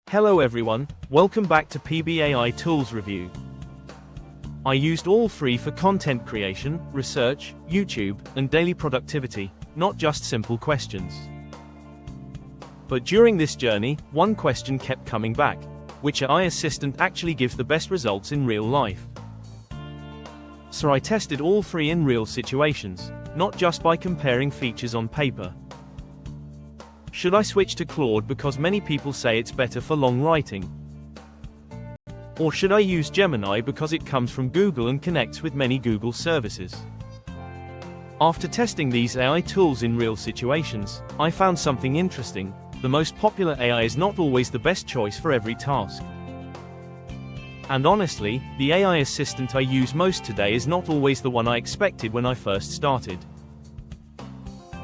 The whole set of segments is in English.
Hello everyone, welcome back to PBAI Tools Review. I used all three for content creation, research, YouTube, and daily productivity, not just simple questions. But during this journey, one question kept coming back: which AI assistant actually gives the best results in real life? So I tested all three in real situations, not just by comparing features on paper. Should I switch to Claude because many people say it's better for long writing? Or should I use Gemini because it comes from Google and connects with many Google services? After testing these AI tools in real situations, I found something interesting. The most popular AI is not always the best choice for every task. And honestly, the AI assistant I use most today is not always the one I expected when I first started.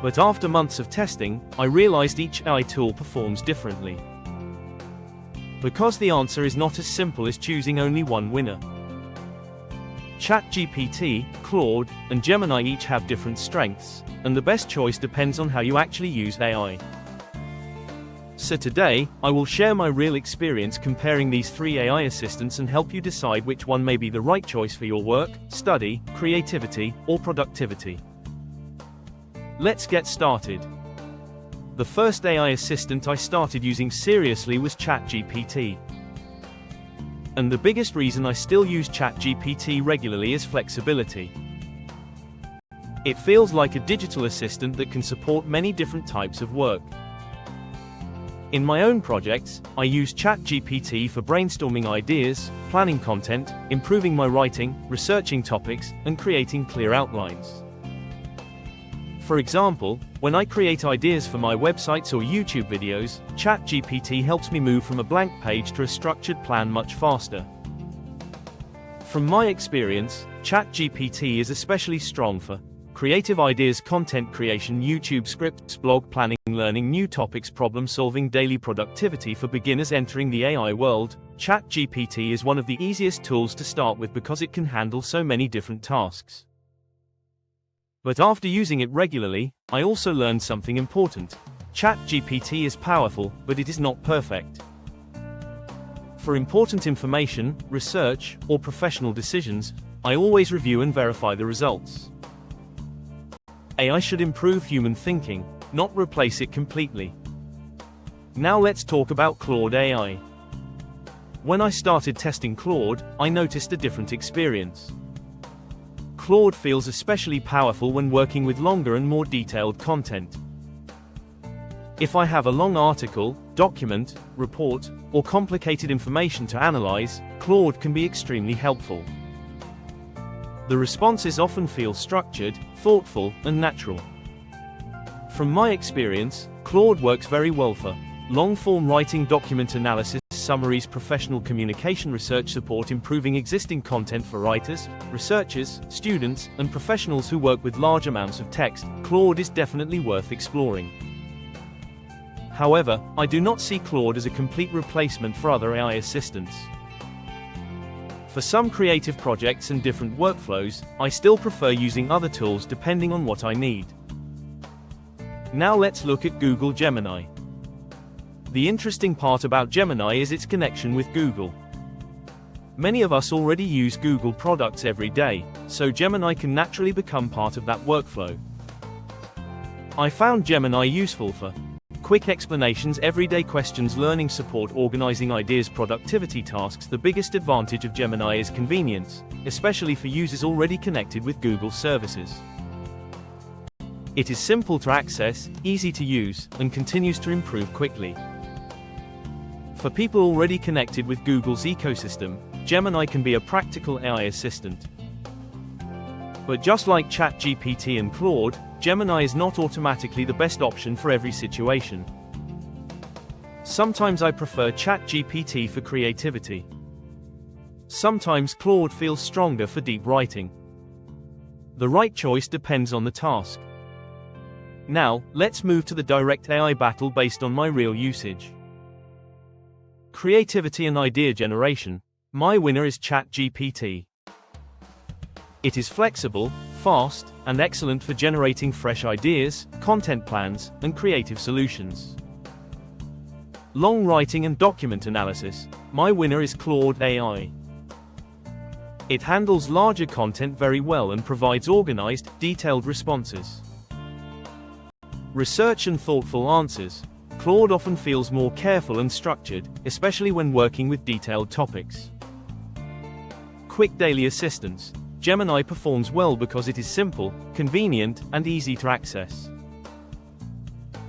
But after months of testing, I realized each AI tool performs differently. Because the answer is not as simple as choosing only one winner. ChatGPT, Claude, and Gemini each have different strengths, and the best choice depends on how you actually use AI. So today, I will share my real experience comparing these three AI assistants and help you decide which one may be the right choice for your work, study, creativity, or productivity. Let's get started. The first AI assistant I started using seriously was ChatGPT. And the biggest reason I still use ChatGPT regularly is flexibility. It feels like a digital assistant that can support many different types of work. In my own projects, I use ChatGPT for brainstorming ideas, planning content, improving my writing, researching topics, and creating clear outlines. For example, when I create ideas for my websites or YouTube videos, ChatGPT helps me move from a blank page to a structured plan much faster. From my experience, ChatGPT is especially strong for creative ideas, content creation, YouTube scripts, blog planning, learning new topics, problem solving, daily productivity. For beginners entering the AI world, ChatGPT is one of the easiest tools to start with because it can handle so many different tasks. But after using it regularly, I also learned something important. ChatGPT is powerful, but it is not perfect. For important information, research, or professional decisions, I always review and verify the results. AI should improve human thinking, not replace it completely. Now let's talk about Claude AI. When I started testing Claude, I noticed a different experience. Claude feels especially powerful when working with longer and more detailed content. If I have a long article, document, report, or complicated information to analyze, Claude can be extremely helpform. The responses often feel structured, thoughtful, and natural. From my experience, Claude works very well for long-form writing, document analysis, summaries, professional communication, research support, improving existing content for writers, researchers, students, and professionals who work with large amounts of text. Claude is definitely worth exploring. However, I do not see Claude as a complete replacement for other AI assistants. For some creative projects and different workflows, I still prefer using other tools depending on what I need. Now let's look at Google Gemini. The interesting part about Gemini is its connection with Google. Many of us already use Google products every day, so Gemini can naturally become part of that workflow. I found Gemini useful for quick explanations, everyday questions, learning support, organizing ideas, productivity tasks. The biggest advantage of Gemini is convenience, especially for users already connected with Google services. It is simple to access, easy to use, and continues to improve quickly. For people already connected with Google's ecosystem, Gemini can be a practical AI assistant. But just like ChatGPT and Claude, Gemini is not automatically the best option for every situation. Sometimes I prefer ChatGPT for creativity. Sometimes Claude feels stronger for deep writing. The right choice depends on the task. Now, let's move to the direct AI battle based on my real usage. Creativity and idea generation. My winner is ChatGPT. It is flexible, fast, and excellent for generating fresh ideas, content plans, and creative solutions. Long writing and document analysis. My winner is Claude AI. It handles larger content very well and provides organized, detailed responses. Research and thoughtful answers. Claude often feels more careful and structured, especially when working with detailed topics. Quick daily assistance. Gemini performs well because it is simple, convenient, and easy to access.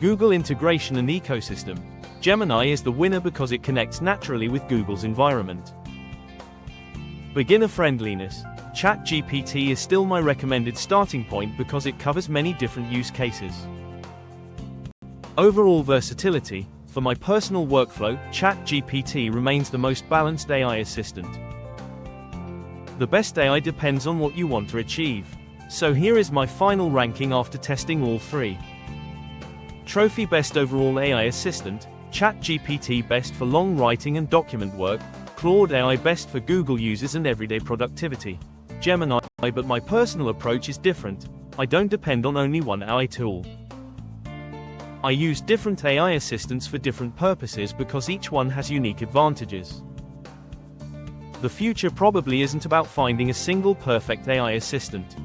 Google integration and ecosystem. Gemini is the winner because it connects naturally with Google's environment. Beginner friendliness. ChatGPT is still my recommended starting point because it covers many different use cases. Overall versatility. For my personal workflow, ChatGPT remains the most balanced AI assistant. The best AI depends on what you want to achieve. So here is my final ranking after testing all three. Trophy Best Overall AI Assistant, ChatGPT Best for long writing and document work, Claude AI Best for Google users and everyday productivity. Gemini, but my personal approach is different. I don't depend on only one AI tool. I use different AI assistants for different purposes because each one has unique advantages. The future probably isn't about finding a single perfect AI assistant.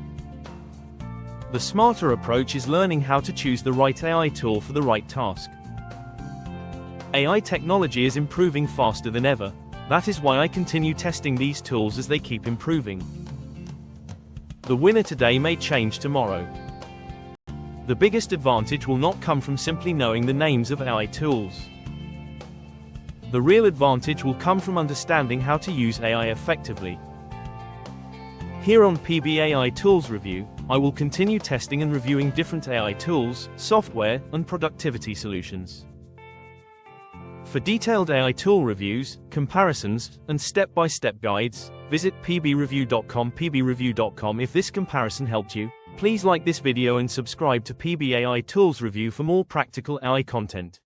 The smarter approach is learning how to choose the right AI tool for the right task. AI technology is improving faster than ever. That is why I continue testing these tools as they keep improving. The winner today may change tomorrow. The biggest advantage will not come from simply knowing the names of AI tools. The real advantage will come from understanding how to use AI effectively. Here on PB AI Tools Review, I will continue testing and reviewing different AI tools, software, and productivity solutions. For detailed AI tool reviews, comparisons, and step-by-step guides, visit pbreview.com. pbreview.com. If this comparison helped you, please like this video and subscribe to PB AI Tools Review for more practical AI content.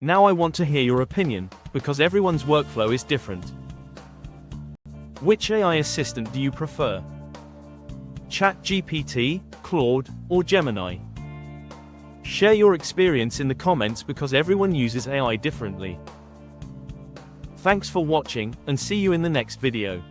Now I want to hear your opinion, because everyone's workflow is different. Which AI assistant do you prefer? ChatGPT, Claude, or Gemini? Share your experience in the comments because everyone uses AI differently. Thanks for watching, and see you in the next video.